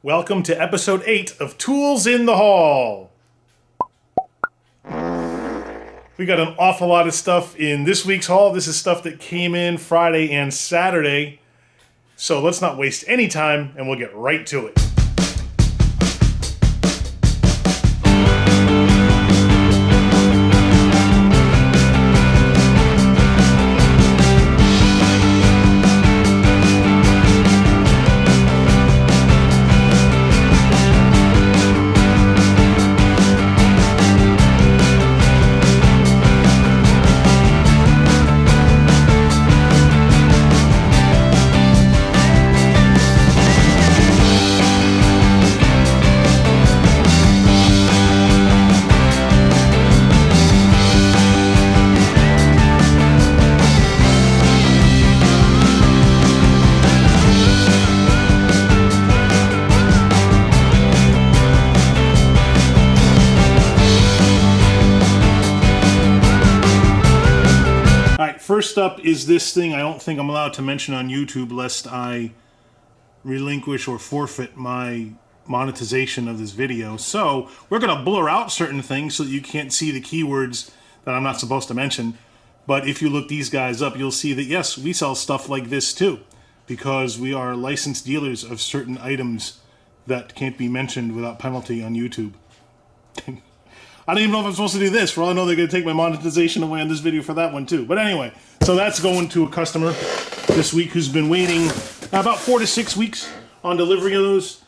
Welcome to episode 8 of Tools in the Hall. We got an awful lot of stuff in this week's haul. This is stuff that came in Friday and Saturday. So let's not waste any time and we'll get right to it. First up is this thing I don't think I'm allowed to mention on YouTube lest I relinquish or forfeit my monetization of this video. So we're going to blur out certain things so that you can't see the keywords that I'm not supposed to mention. But if you look these guys up, you'll see that yes, we sell stuff like this too, because we are licensed dealers of certain items that can't be mentioned without penalty on YouTube. I don't even know if I'm supposed to do this. For all I know, they're going to take my monetization away on this video for that one too. But anyway, so that's going to a customer this week who's been waiting about 4 to 6 weeks on delivery of those.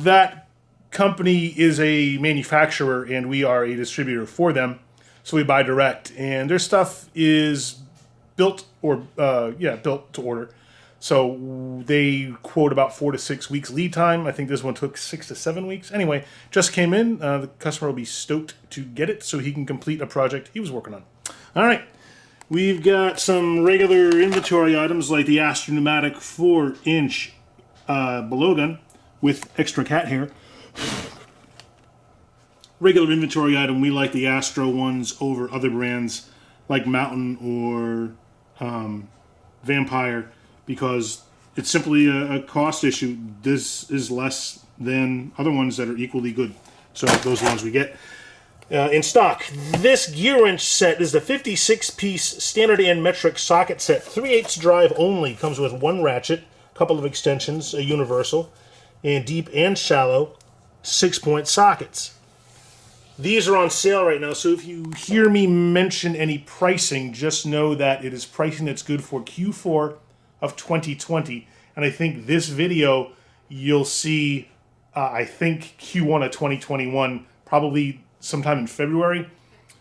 That company is a manufacturer and we are a distributor for them. So we buy direct and their stuff is built built to order. So they quote about 4 to 6 weeks lead time. I think this one took 6 to 7 weeks. Anyway, just came in. The customer will be stoked to get it so he can complete a project he was working on. All right. We've got some regular inventory items like the Astro Pneumatic 4-inch below gun with extra cat hair. Regular inventory item, we like the Astro ones over other brands like Mountain or Vampire, because it's simply a cost issue. This is less than other ones that are equally good. So those are the ones we get. In stock, this Gearwrench set is the 56-piece standard and metric socket set. 3/8 drive only. Comes with one ratchet, a couple of extensions, a universal, and deep and shallow 6-point sockets. These are on sale right now, so if you hear me mention any pricing, just know that it is pricing that's good for Q4 of 2020, and I think this video you'll see I think Q1 of 2021, probably sometime in February.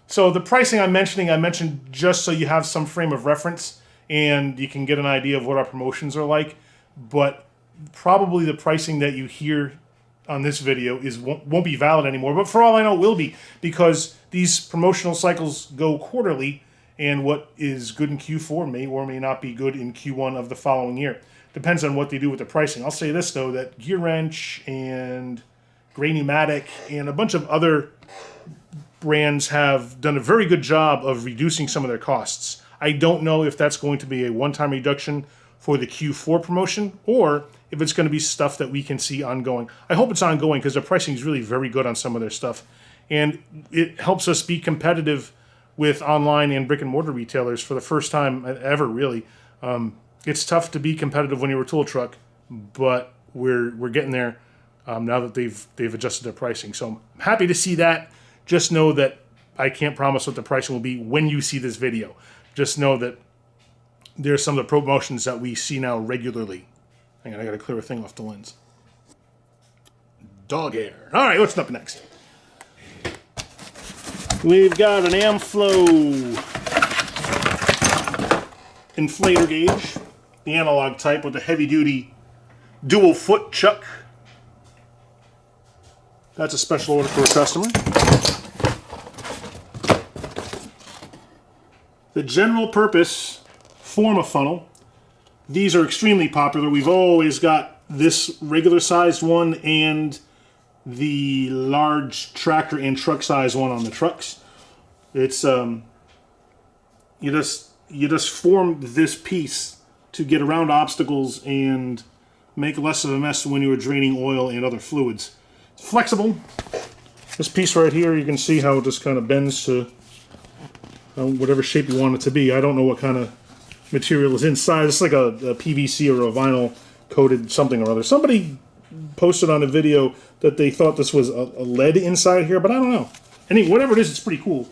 So the pricing I mentioned just so you have some frame of reference and you can get an idea of what our promotions are like, but probably the pricing that you hear on this video won't be valid anymore, but for all I know it will be, because these promotional cycles go quarterly. And what is good in Q4 may or may not be good in Q1 of the following year. Depends on what they do with the pricing. I'll say this, though, that Gearwrench and Gray Pneumatic and a bunch of other brands have done a very good job of reducing some of their costs. I don't know if that's going to be a one-time reduction for the Q4 promotion or if it's going to be stuff that we can see ongoing. I hope it's ongoing because the pricing is really very good on some of their stuff. And it helps us be competitive with online and brick and mortar retailers for the first time ever, really. It's tough to be competitive when you're a tool truck, but we're getting there now that they've adjusted their pricing. So I'm happy to see that. Just know that I can't promise what the pricing will be when you see this video. Just know that there's some of the promotions that we see now regularly. Hang on, I got to clear a thing off the lens. Dog hair. All right, what's up next? We've got an Amflow inflator gauge, the analog type with the heavy-duty dual foot chuck. That's a special order for a customer. The general purpose Forma funnel. These are extremely popular. We've always got this regular sized one and the large tractor and truck size one on the trucks. It's you just form this piece to get around obstacles and make less of a mess when you are draining oil and other fluids. It's flexible. This piece right here, you can see how it just kind of bends to whatever shape you want it to be. I don't know what kind of material is inside. It's like a PVC or a vinyl coated something or other. Somebody posted on a video that they thought this was a lead inside here, but I don't know. Anyway, whatever it is, it's pretty cool.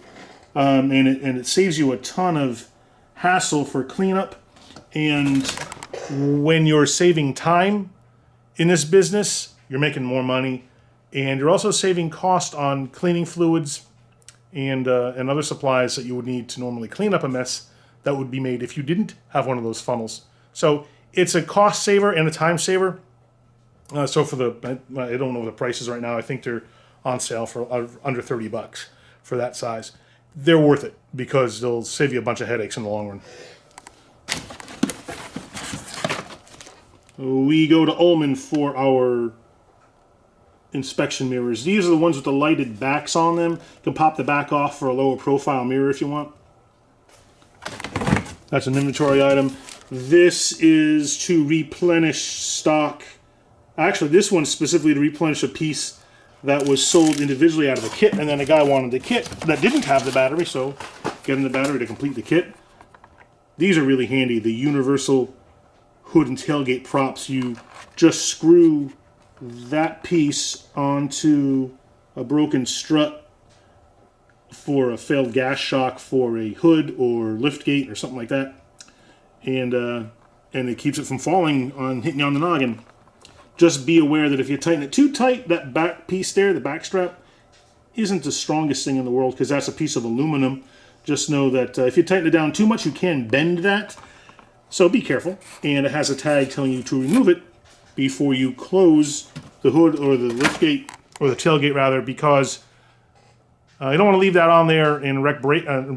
And it saves you a ton of hassle for cleanup. And when you're saving time in this business, you're making more money. And you're also saving cost on cleaning fluids and other supplies that you would need to normally clean up a mess that would be made if you didn't have one of those funnels. So it's a cost saver and a time saver. So for I don't know the prices right now. I think they're on sale for under 30 bucks for that size. They're worth it because they'll save you a bunch of headaches in the long run. We go to Ullman for our inspection mirrors. These are the ones with the lighted backs on them. You can pop the back off for a lower profile mirror if you want. That's an inventory item. This is to replenish stock. Actually, this one's specifically to replenish a piece that was sold individually out of the kit, and then a guy wanted the kit that didn't have the battery, so get him the battery to complete the kit. These are really handy, the universal hood and tailgate props. You just screw that piece onto a broken strut for a failed gas shock for a hood or lift gate or something like that, and it keeps it from falling on hitting you on the noggin. Just be aware that if you tighten it too tight, that back piece there, the back strap, isn't the strongest thing in the world because that's a piece of aluminum. Just know that if you tighten it down too much, you can bend that. So be careful. And it has a tag telling you to remove it before you close the hood or the liftgate, or the tailgate rather, because you don't want to leave that on there and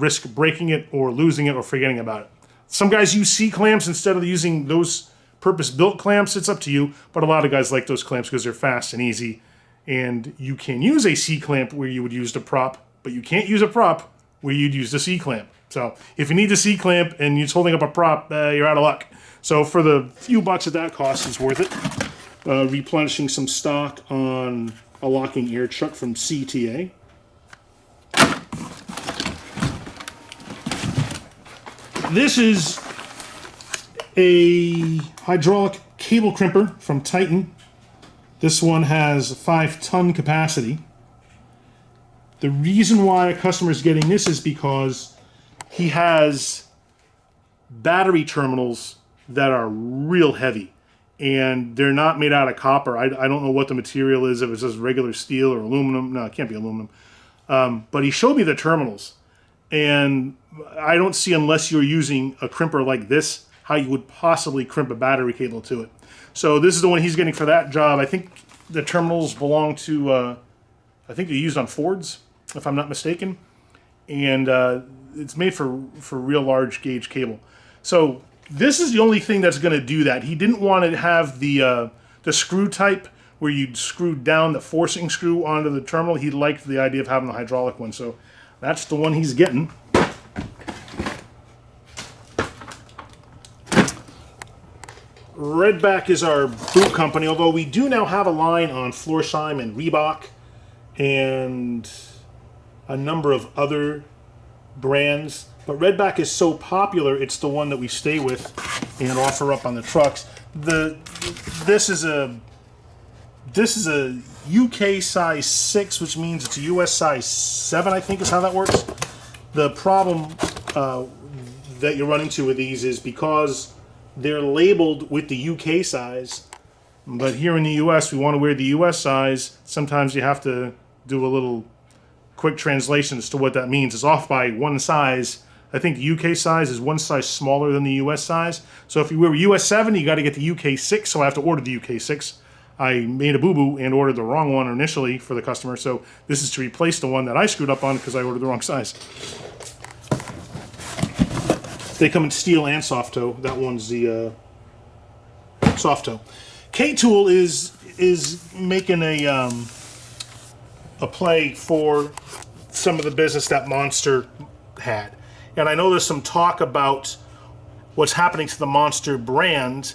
risk breaking it or losing it or forgetting about it. Some guys use C-clamps instead of using those purpose-built clamps. It's up to you, but a lot of guys like those clamps because they're fast and easy. And you can use a C-clamp where you would use the prop, but you can't use a prop where you'd use the C-clamp. So if you need the C-clamp and you're holding up a prop, you're out of luck. So for the few bucks that costs, it's worth it. Replenishing some stock on a locking air chuck from CTA. This is a hydraulic cable crimper from Titan. This one has 5-ton capacity. The reason why a customer is getting this is because he has battery terminals that are real heavy, and they're not made out of copper. I don't know what the material is, if it's just regular steel or aluminum. No, it can't be aluminum. But he showed me the terminals, and I don't see, unless you're using a crimper like this, how you would possibly crimp a battery cable to it. So this is the one he's getting for that job. I think the terminals belong to, I think they're used on Fords, if I'm not mistaken. And it's made for real large gauge cable. So this is the only thing that's going to do that. He didn't want to have the screw type where you'd screw down the forcing screw onto the terminal. He liked the idea of having the hydraulic one. So that's the one he's getting. Redback is our boot company, although we do now have a line on Florsheim and Reebok and a number of other brands. But Redback is so popular, it's the one that we stay with and offer up on the trucks. This is a UK size 6, which means it's a US size 7, I think is how that works. The problem that you run into with these is because they're labeled with the UK size, but here in the US, we want to wear the US size. Sometimes you have to do a little quick translation as to what that means. It's off by one size. I think the UK size is one size smaller than the US size. So if you wear US 7, you got to get the UK 6, so I have to order the UK 6. I made a boo-boo and ordered the wrong one initially for the customer, so this is to replace the one that I screwed up on because I ordered the wrong size. They come in steel and soft toe. That one's the soft toe. K-Tool is making a play for some of the business that Monster had. And I know there's some talk about what's happening to the Monster brand,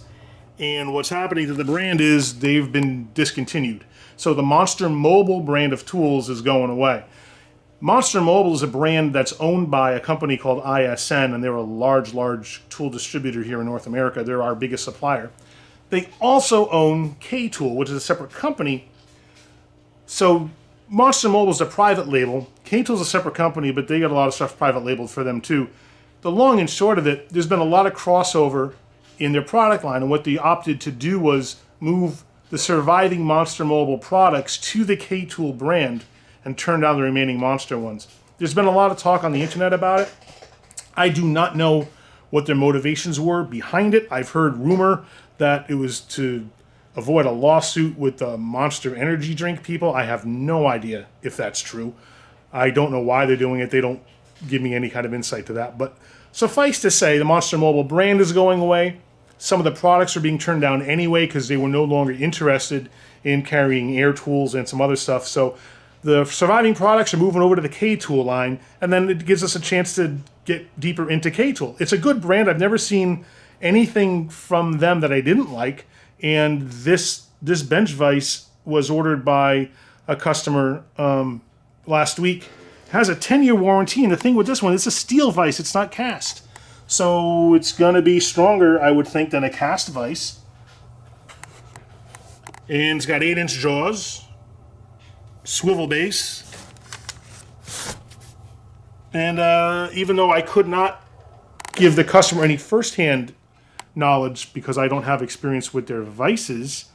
And what's happening to the brand is they've been discontinued. So the Monster Mobile brand of tools is going away. Monster Mobile is a brand that's owned by a company called ISN, and they're a large tool distributor here in North America. They're our biggest supplier. They also own K-Tool, which is a separate company. So Monster Mobile is a private label. K-Tool is a separate company, but they got a lot of stuff private labeled for them too. The long and short of it, there's been a lot of crossover in their product line, and what they opted to do was move the surviving Monster Mobile products to the K-Tool brand and turn down the remaining Monster ones. There's been a lot of talk on the internet about it. I do not know what their motivations were behind it. I've heard rumor that it was to avoid a lawsuit with the Monster Energy drink people. I have no idea if that's true. I don't know why they're doing it. They don't give me any kind of insight to that. But suffice to say, the Monster Mobile brand is going away. Some of the products are being turned down anyway because they were no longer interested in carrying air tools and some other stuff. So the surviving products are moving over to the K-Tool line, and then it gives us a chance to get deeper into K-Tool. It's a good brand. I've never seen anything from them that I didn't like, and this bench vise was ordered by a customer last week. It has a 10-year warranty, and the thing with this one, it's a steel vise. It's not cast. So it's going to be stronger, I would think, than a cast vise. And it's got 8-inch jaws. Swivel base, and even though I could not give the customer any first-hand knowledge because I don't have experience with their vices,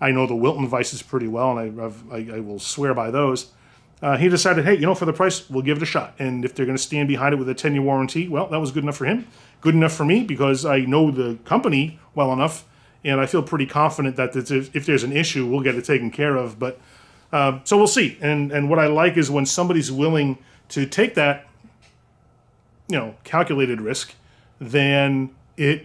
I know the Wilton vices pretty well, and I will swear by those. He decided, hey, for the price, we'll give it a shot, and if they're going to stand behind it with a 10-year warranty, well, that was good enough for him, good enough for me because I know the company well enough, and I feel pretty confident that if there's an issue, we'll get it taken care of, but. So we'll see. And what I like is when somebody's willing to take that, calculated risk, then it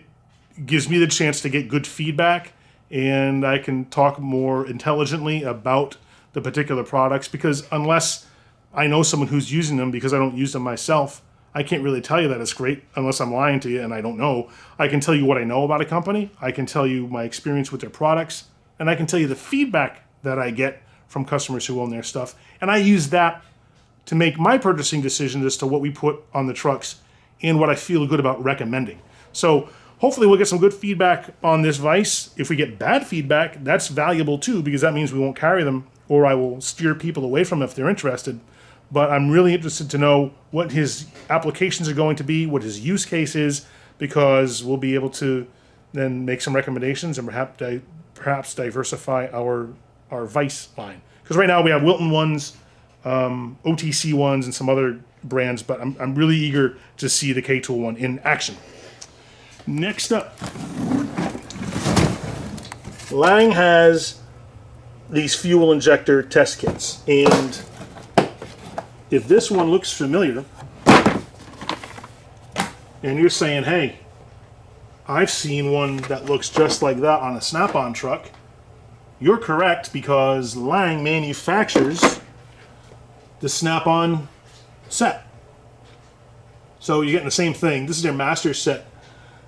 gives me the chance to get good feedback and I can talk more intelligently about the particular products because unless I know someone who's using them because I don't use them myself, I can't really tell you that it's great unless I'm lying to you and I don't know. I can tell you what I know about a company. I can tell you my experience with their products and I can tell you the feedback that I get from customers who own their stuff. And I use that to make my purchasing decisions as to what we put on the trucks and what I feel good about recommending. So hopefully we'll get some good feedback on this vise. If we get bad feedback, that's valuable too, because that means we won't carry them or I will steer people away from them if they're interested. But I'm really interested to know what his applications are going to be, what his use case is, because we'll be able to then make some recommendations and perhaps diversify our vise line. Because right now we have Wilton ones, OTC ones, and some other brands, but I'm really eager to see the K-Tool one in action. Next up, Lang has these fuel injector test kits, and if this one looks familiar, and you're saying, hey, I've seen one that looks just like that on a Snap-on truck, you're correct because Lang manufactures the Snap-on set. So you're getting the same thing. This is their master set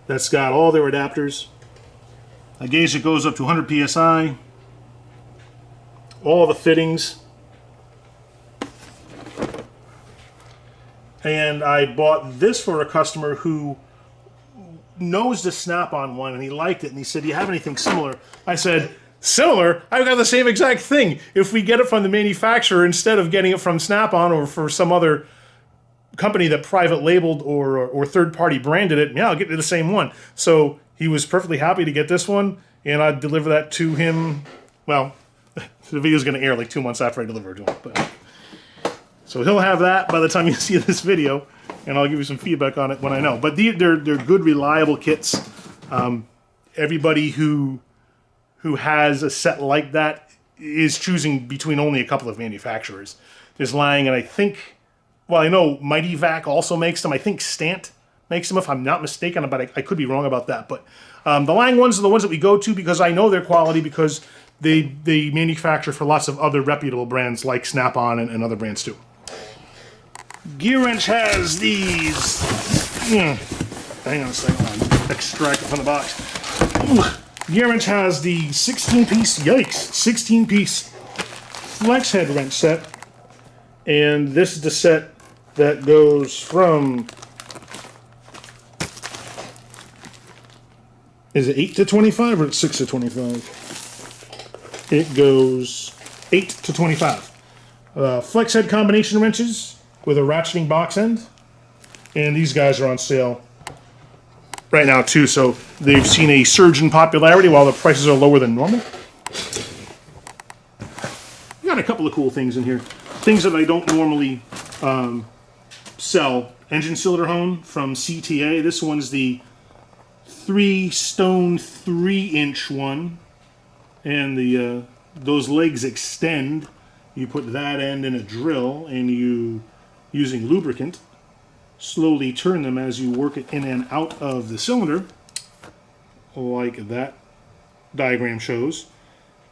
that's got all their adapters, a gauge that goes up to 100 psi, all the fittings. And I bought this for a customer who knows the Snap-on one and he liked it and he said, do you have anything similar? I said, similar? I've got the same exact thing. If we get it from the manufacturer instead of getting it from Snap-on or for some other company that private labeled or third-party branded it, yeah, I'll get the same one. So he was perfectly happy to get this one, and I deliver that to him. Well, the video's going to air like 2 months after I deliver it to him. But, so he'll have that by the time you see this video, and I'll give you some feedback on it when I know. But they're good, reliable kits. Everybody who has a set like that is choosing between only a couple of manufacturers. There's Lang, and I think, well, I know Mighty Vac also makes them. I think Stant makes them, if I'm not mistaken, but I could be wrong about that. But the Lang ones are the ones that we go to because I know their quality because they manufacture for lots of other reputable brands like Snap-on and other brands too. Gearwrench has these. Hang on a second, I'll extract it from the box. Gearwrench has the 16-piece, yikes, 16-piece flex head wrench set. And this is the set that goes from, is it 8 to 25 or 6 to 25? It goes 8 to 25. Flex head combination wrenches with a ratcheting box end. And these guys are on sale right now too, so they've seen a surge in popularity while the prices are lower than normal. We got a couple of cool things in here. Things that I don't normally sell. Engine cylinder hone from CTA. This one's the 3-stone 3-inch one. And the those legs extend. You put that end in a drill and you, using lubricant, slowly turn them as you work it in and out of the cylinder, like that diagram shows,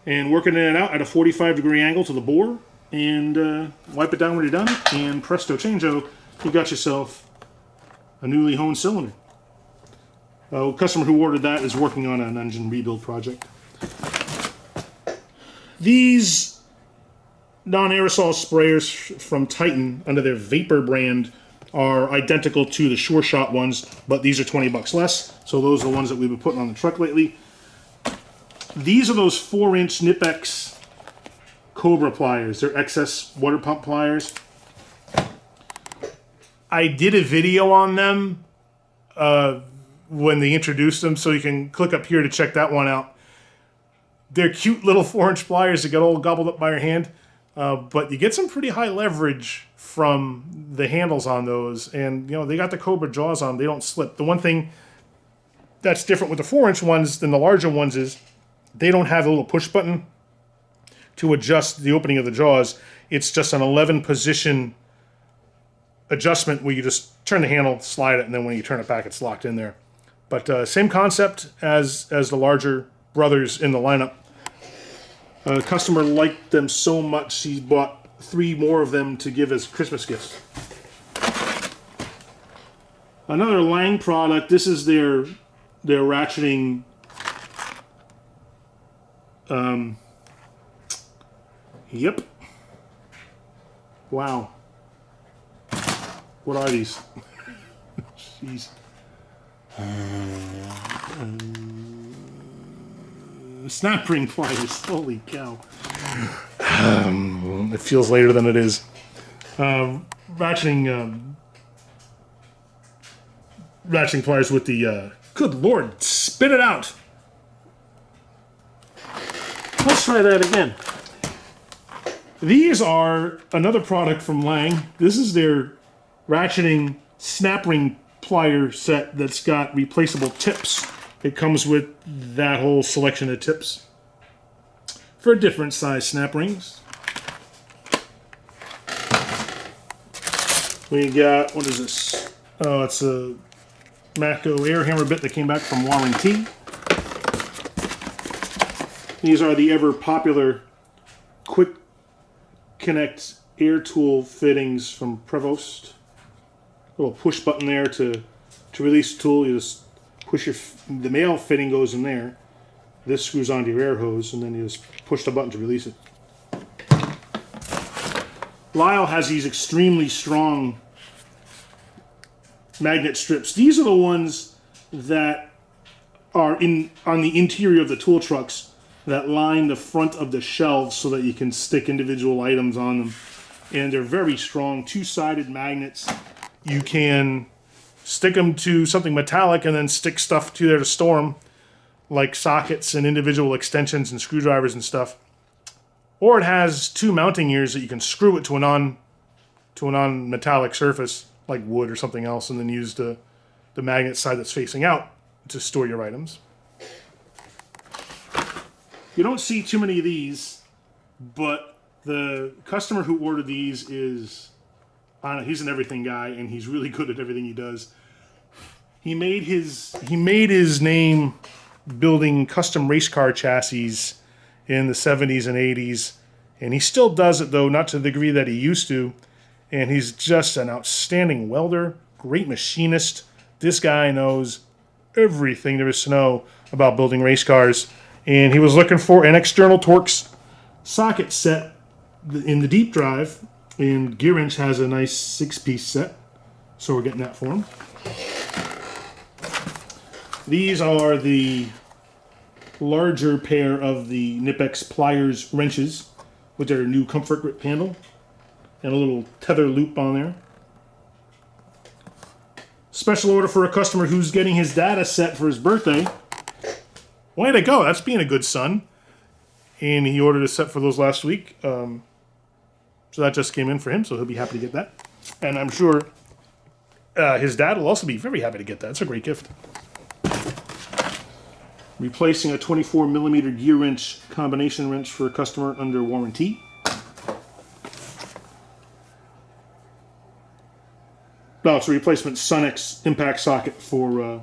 and work it in and out at a 45-degree angle to the bore, and wipe it down when you're done, and presto changeo, you got yourself a newly honed cylinder. A customer who ordered that is working on an engine rebuild project. These non-aerosol sprayers from Titan under their Vapor brand are identical to the Sure Shot ones, but these are 20 bucks less. So those are the ones that we've been putting on the truck lately. These are those 4-inch Knipex Cobra pliers. They're excess water pump pliers. I did a video on them when they introduced them, so you can click up here to check that one out. They're cute little 4-inch pliers that get all gobbled up by your hand, but you get some pretty high leverage from the handles on those, and you know they got the Cobra jaws on them. They don't slip. The one thing that's different with the 4-inch ones than the larger ones is they don't have a little push button to adjust the opening of the jaws. It's just an 11-position adjustment where you just turn the handle, slide it, and then when you turn it back, it's locked in there. But same concept as the larger brothers in the lineup. A customer liked them so much he bought 3 more of them to give as Christmas gifts. Another Lang product. This is their ratcheting. Yep. Wow. What are these? Jeez. Snap ring pliers. Holy cow. It feels later than it is. Ratcheting pliers with the... good Lord, spit it out. Let's try that again. These are another product from Lang. This is their ratcheting snap ring plier set that's got replaceable tips. It comes with that whole selection of tips for different size snap rings. We got, what is this? Oh, it's a Matco air hammer bit that came back from warranty. These are the ever popular quick connect air tool fittings from Prevost. A little push button there to release the tool. You just push the male fitting goes in there. This screws onto your air hose, and then you just push the button to release it. Lyle has these extremely strong magnet strips. These are the ones that are on the interior of the tool trucks that line the front of the shelves so that you can stick individual items on them. And they're very strong, 2-sided magnets. You can stick them to something metallic and then stick stuff to there to store them, like sockets and individual extensions and screwdrivers and stuff. Or it has 2 mounting ears that you can screw it to a non-metallic surface, like wood or something else, and then use the magnet side that's facing out to store your items. You don't see too many of these, but the customer who ordered these is, I don't know, he's an everything guy, and he's really good at everything he does. He made his name building custom race car chassis in the 70s and 80s, and he still does it, though not to the degree that he used to. And he's just an outstanding welder, great machinist. This guy knows everything there is to know about building race cars. And he was looking for an external Torx socket set in the deep drive. And Gearwrench has a nice 6-piece set. So we're getting that for him. These are the larger pair of the Knipex Pliers wrenches with their new comfort grip handle and a little tether loop on there. Special order for a customer who's getting his dad a set for his birthday. Way to go, that's being a good son. And he ordered a set for those last week. So that just came in for him, so he'll be happy to get that. And I'm sure his dad will also be very happy to get that. It's a great gift. Replacing a 24mm Gearwrench combination wrench for a customer under warranty. No, it's a replacement Sunex impact socket for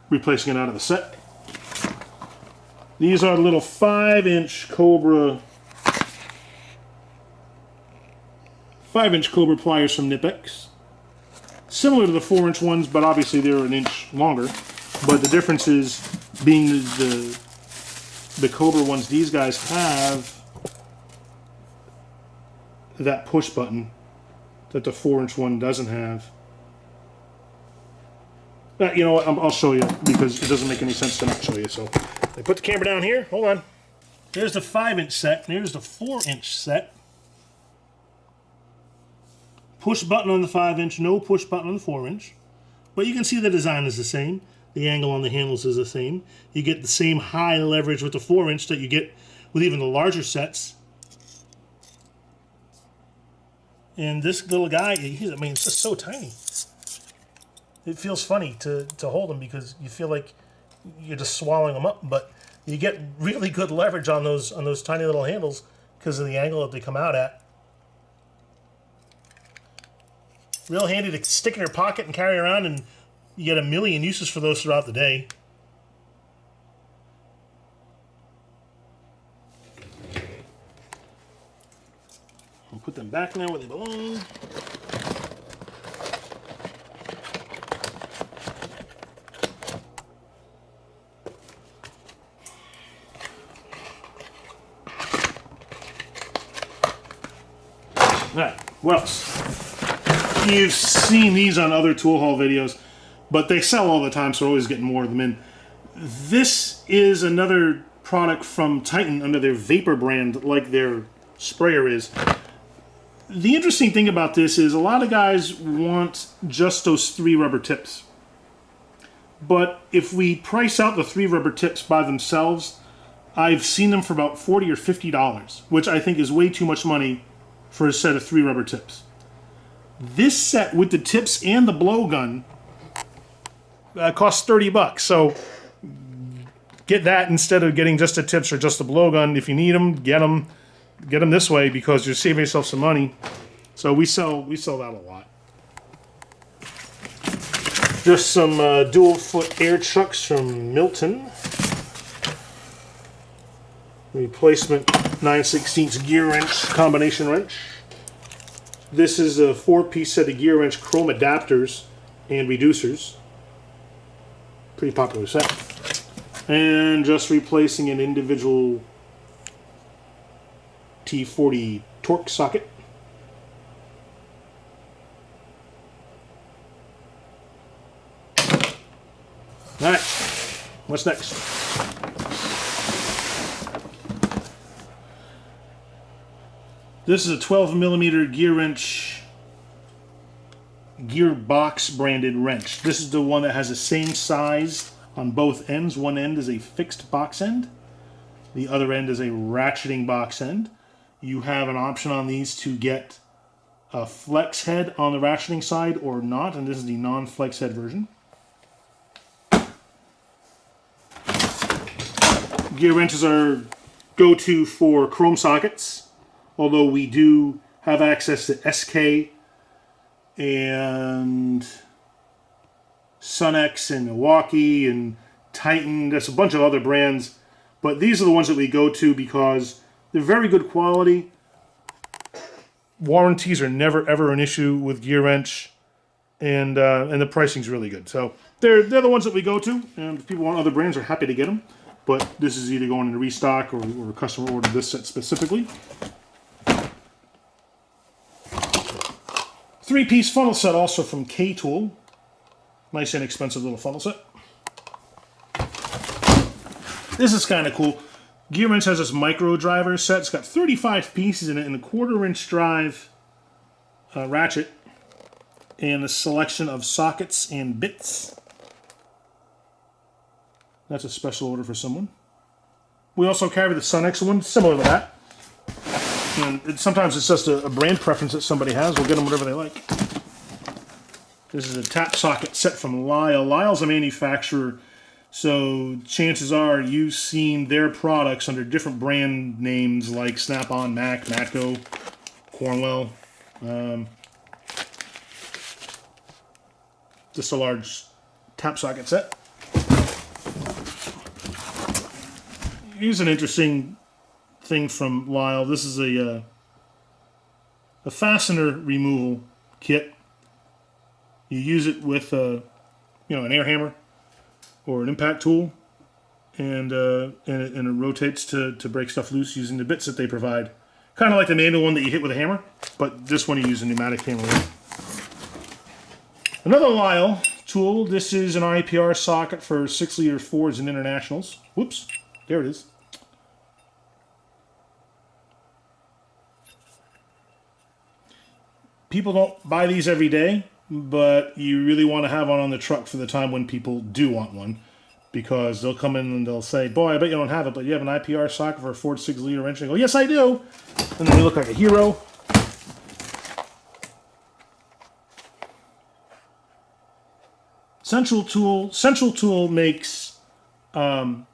replacing it out of the set. These are little 5-inch Cobra 5-inch Cobra pliers from Knipex. Similar to the 4-inch ones, but obviously they're an inch longer. But the difference is, being the Cobra ones, these guys have that push button that the 4-inch one doesn't have. You know what, I'll show you, because it doesn't make any sense to not show you. So I put the camera down here. Hold on. There's the 5-inch set, and here's the 4-inch set. Push button on the 5-inch, no push button on the 4-inch. But you can see the design is the same. The angle on the handles is the same. You get the same high leverage with the 4-inch that you get with even the larger sets. And this little guy, I mean, it's just so tiny. It feels funny to hold him because you feel like you're just swallowing them up. But you get really good leverage on those tiny little handles because of the angle that they come out at. Real handy to stick in your pocket and carry around, and you get a million uses for those throughout the day. I'll put them back now where they belong. Alright, what else? You've seen these on other tool haul videos, but they sell all the time, so we're always getting more of them in. This is another product from Titan under their Vapor brand, like their sprayer is. The interesting thing about this is a lot of guys want just those 3 rubber tips. But if we price out the 3 rubber tips by themselves, I've seen them for about $40 or $50, which I think is way too much money for a set of 3 rubber tips. This set with the tips and the blowgun costs $30. So get that instead of getting just the tips or just the blowgun. If you need them, get them. Get them this way because you're saving yourself some money. So we sell that a lot. Just some dual foot air chucks from Milton. Replacement 9/16 Gearwrench combination wrench. This is a 4-piece set of Gearwrench chrome adapters and reducers. Pretty popular set. And just replacing an individual T40 Torx socket. Alright, what's next? This is a 12mm Gearwrench Gearbox branded wrench. This is the one that has the same size on both ends. One end is a fixed box end. The other end is a ratcheting box end. You have an option on these to get a flex head on the ratcheting side or not, and this is the non-flex head version. Gear wrenches are go-to for chrome sockets, although we do have access to SK and Sunex and Milwaukee and Titan. There's a bunch of other brands, but these are the ones that we go to because they're very good quality. Warranties are never ever an issue with Gearwrench. and the pricing's really good. So they're the ones that we go to, and if people want other brands, are happy to get them. But this is either going into restock or a customer ordered this set specifically. 3-piece funnel set also from K-Tool. Nice inexpensive little funnel set. This is kind of cool. Gearwrench has this micro driver set. It's got 35 pieces in it and a 1/4-inch drive ratchet and a selection of sockets and bits. That's a special order for someone. We also carry the Sunex one, similar to that. And sometimes it's just a brand preference that somebody has. We'll get them whatever they like. This is a tap socket set from Lyle. Lyle's a manufacturer, so chances are you've seen their products under different brand names like Snap-on, Mac, Matco, Cornwell. Just a large tap socket set. Here's an interesting thing from Lyle. This is a fastener removal kit. You use it with an air hammer or an impact tool, and it rotates to break stuff loose using the bits that they provide. Kind of like the manual one that you hit with a hammer, but this one you use a pneumatic hammer with. Another Lyle tool. This is an IPR socket for 6-liter Fords and Internationals. Whoops, there it is. People don't buy these every day, but you really want to have one on the truck for the time when people do want one, because they'll come in and they'll say, boy, I bet you don't have it, but you have an IPR socket for a Ford 6-liter wrench. And I go, yes, I do. And then you look like a hero. Central Tool makes a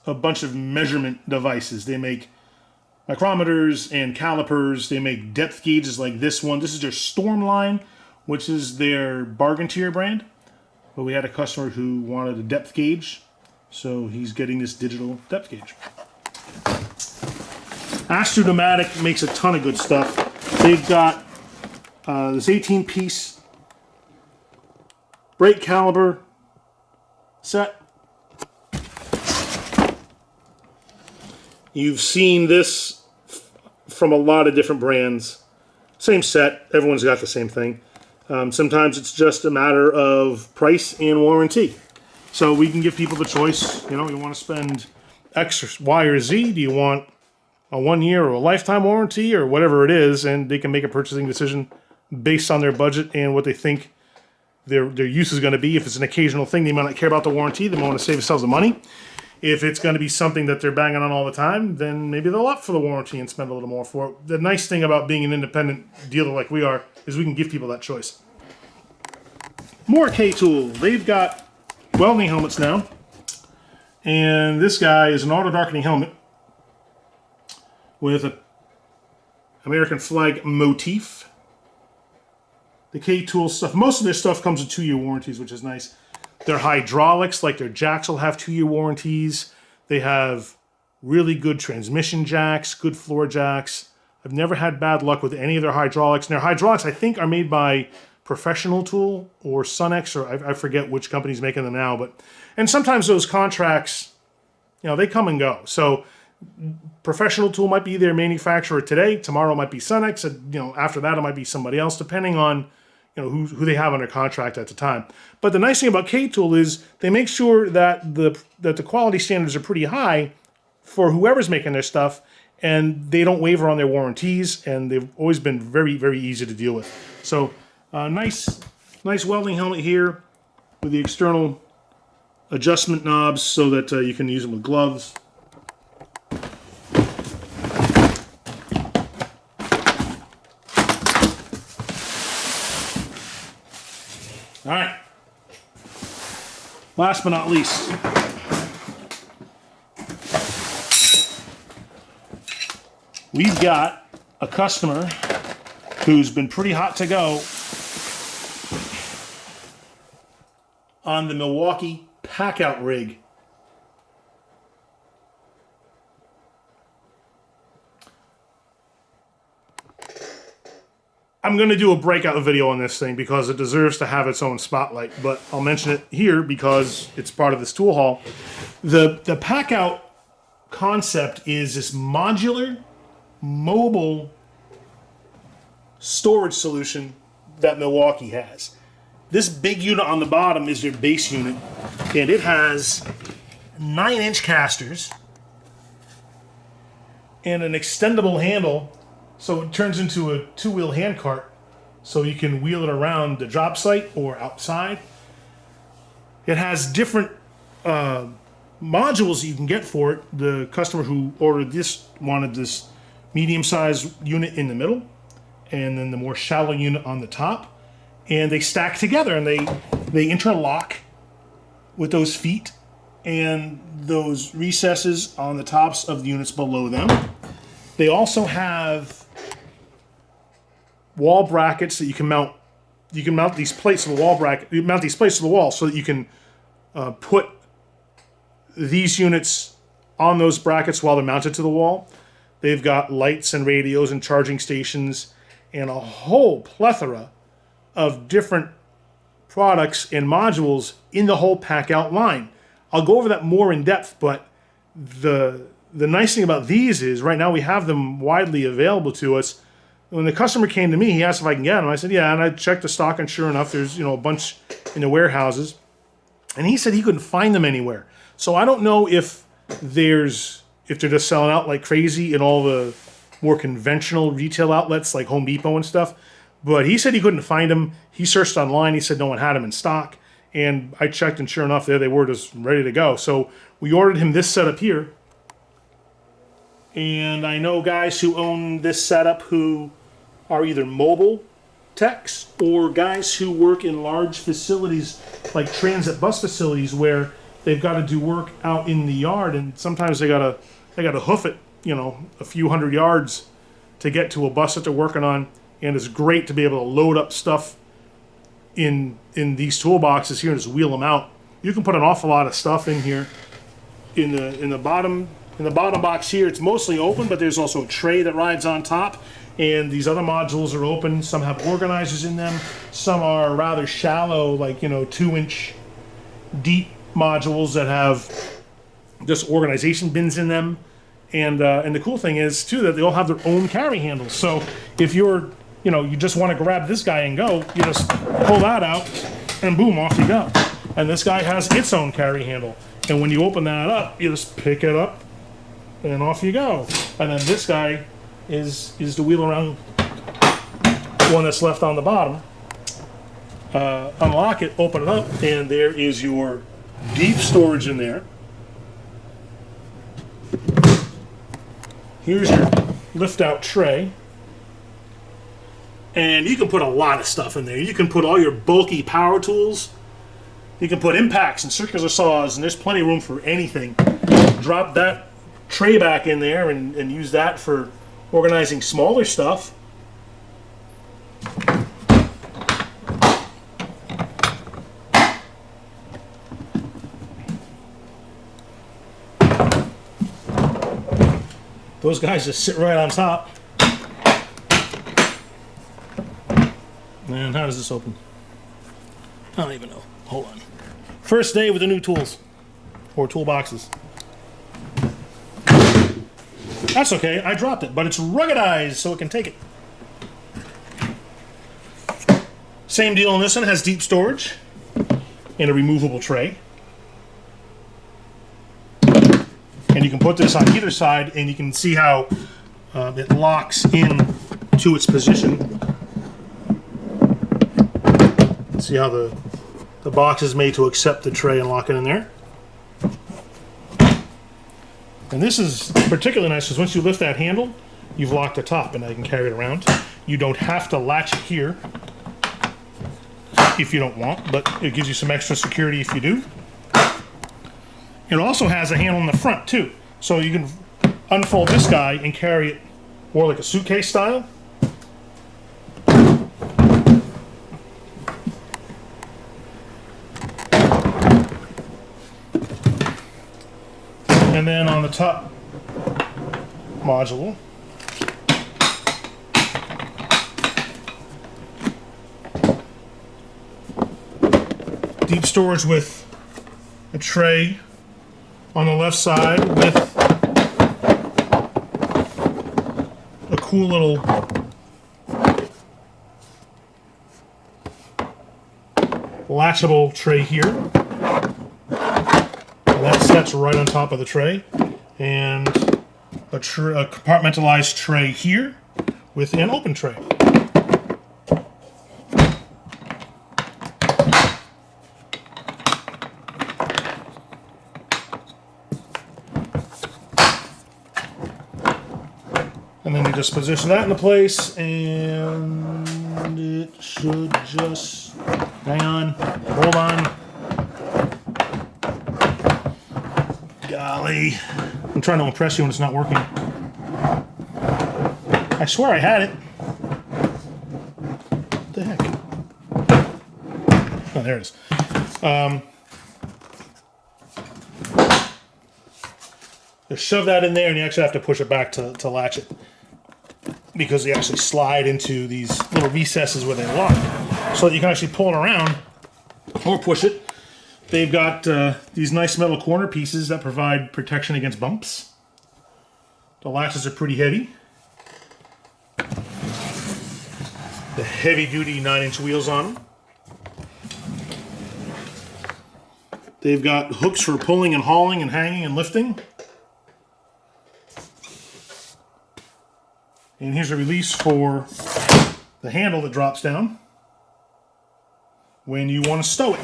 bunch of measurement devices. They make micrometers and calipers. They make depth gauges like this one. This is their Storm line, which is their bargain tier brand. But we had a customer who wanted a depth gauge, so he's getting this digital depth gauge. Astro Pneumatic makes a ton of good stuff. They've got this 18-piece brake caliber set. You've seen this from a lot of different brands. Same set, everyone's got the same thing. Sometimes it's just a matter of price and warranty. So we can give people the choice. You want to spend X, Y, or Z? Do you want a 1-year or a lifetime warranty or whatever it is? And they can make a purchasing decision based on their budget and what they think their use is going to be. If it's an occasional thing, they might not care about the warranty. They might want to save themselves the money. If it's going to be something that they're banging on all the time, then maybe they'll opt for the warranty and spend a little more for it. The nice thing about being an independent dealer like we are is we can give people that choice. More K-Tool. They've got welding helmets now. And this guy is an auto darkening helmet with an American flag motif. The K-Tool stuff, most of their stuff comes with 2-year warranties, which is nice. Their hydraulics, like their jacks, will have 2-year warranties. They have really good transmission jacks, good floor jacks. I've never had bad luck with any of their hydraulics. And their hydraulics, I think, are made by Professional Tool or Sunex, or I forget which company's making them now. And sometimes those contracts, they come and go. So Professional Tool might be their manufacturer today. Tomorrow it might be Sunex. After that it might be somebody else, depending on who they have under contract at the time. But the nice thing about K-Tool is they make sure that the quality standards are pretty high for whoever's making their stuff, and they don't waver on their warranties, and they've always been very, very easy to deal with. So nice welding helmet here with the external adjustment knobs so that you can use them with gloves. All right, last but not least, we've got a customer who's been pretty hot to go on the Milwaukee Packout rig. I'm going to do a breakout video on this thing because it deserves to have its own spotlight, but I'll mention it here because it's part of this tool haul. The Packout concept is this modular, mobile storage solution that Milwaukee has. This big unit on the bottom is their base unit, and it has 9-inch casters and an extendable handle, so it turns into a 2-wheel hand cart, so you can wheel it around the job site or outside. It has different modules that you can get for it. The customer who ordered this wanted this medium-sized unit in the middle, and then the more shallow unit on the top, and they stack together, and they interlock with those feet and those recesses on the tops of the units below them. They also have wall brackets that you can mount. You can mount these plates to the wall bracket. You mount these plates to the wall so that you can put these units on those brackets while they're mounted to the wall. They've got lights and radios and charging stations and a whole plethora of different products and modules in the whole Packout line. I'll go over that more in depth, but the nice thing about these is right now we have them widely available to us. When the customer came to me, he asked if I can get them. I said, yeah, and I checked the stock, and sure enough, there's a bunch in the warehouses. And he said he couldn't find them anywhere. So I don't know if they're just selling out like crazy in all the more conventional retail outlets like Home Depot and stuff. But he said he couldn't find them. He searched online. He said no one had them in stock. And I checked, and sure enough, there they were, just ready to go. So we ordered him this setup here. And I know guys who own this setup who are either mobile techs or guys who work in large facilities like transit bus facilities where they've got to do work out in the yard, and sometimes they gotta hoof it, a few hundred yards to get to a bus that they're working on. And it's great to be able to load up stuff in these toolboxes here and just wheel them out. You can put an awful lot of stuff in here. In the bottom box here, it's mostly open, but there's also a tray that rides on top. And these other modules are open. Some have organizers in them. Some are rather shallow, like 2-inch deep modules that have just organization bins in them. And the cool thing is too that they all have their own carry handles. So if you're you just want to grab this guy and go, you just pull that out, and boom, off you go. And this guy has its own carry handle. And when you open that up, you just pick it up, and off you go. And then this guy is the wheel around one that's left on the bottom. Unlock it, open it up, and there is your deep storage in there. Here's your lift-out tray. And you can put a lot of stuff in there. You can put all your bulky power tools. You can put impacts and circular saws, and there's plenty of room for anything. Drop that tray back in there and use that for organizing smaller stuff. Those guys just sit right on top. And how does this open? I don't even know. Hold on. First day with the new tools. Or toolboxes. That's okay. I dropped it. But it's ruggedized so it can take it. Same deal on this one. Has deep storage. And a removable tray. And you can put this on either side, and you can see how it locks in to its position. See how the box is made to accept the tray and lock it in there. And this is particularly nice because once you lift that handle, you've locked the top, and I can carry it around. You don't have to latch it here if you don't want, but it gives you some extra security if you do. It also has a handle in the front too, so you can unfold this guy and carry it more like a suitcase style. And then on the top module, Deep storage with a tray on the left side with a cool little latchable tray here. That sets right on top of the tray. And a compartmentalized tray here with an open tray. And then you just position that into place, and it should just, hang on, hold on. Golly, I'm trying to impress you when it's not working. I swear I had it. What the heck? Oh, there it is. Just shove that in there, and you actually have to push it back to latch it, because they actually slide into these little recesses where they lock, so that you can actually pull it around or push it. They've got these nice metal corner pieces that provide protection against bumps. The latches are pretty heavy. The heavy-duty 9-inch wheels on them. They've got hooks for pulling and hauling and hanging and lifting. And here's a release for the handle that drops down when you want to stow it.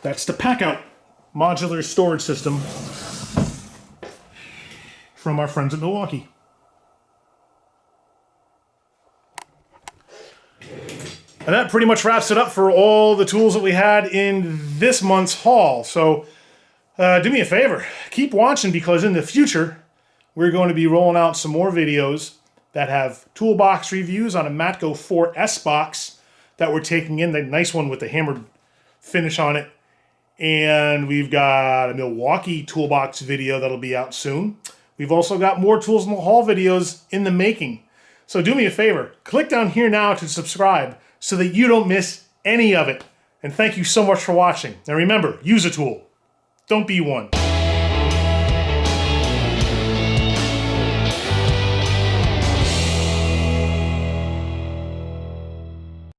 That's the Packout modular storage system from our friends at Milwaukee. And that pretty much wraps it up for all the tools that we had in this month's haul. So do me a favor, keep watching, because in the future we're going to be rolling out some more videos that have toolbox reviews on a Matco 4S box that we're taking in, the nice one with the hammered finish on it. And we've got a Milwaukee toolbox video that'll be out soon. We've also got more tools in the haul videos in the making. So do me a favor, click down here now to subscribe so that you don't miss any of it. And thank you so much for watching. And remember, use a tool. Don't be one.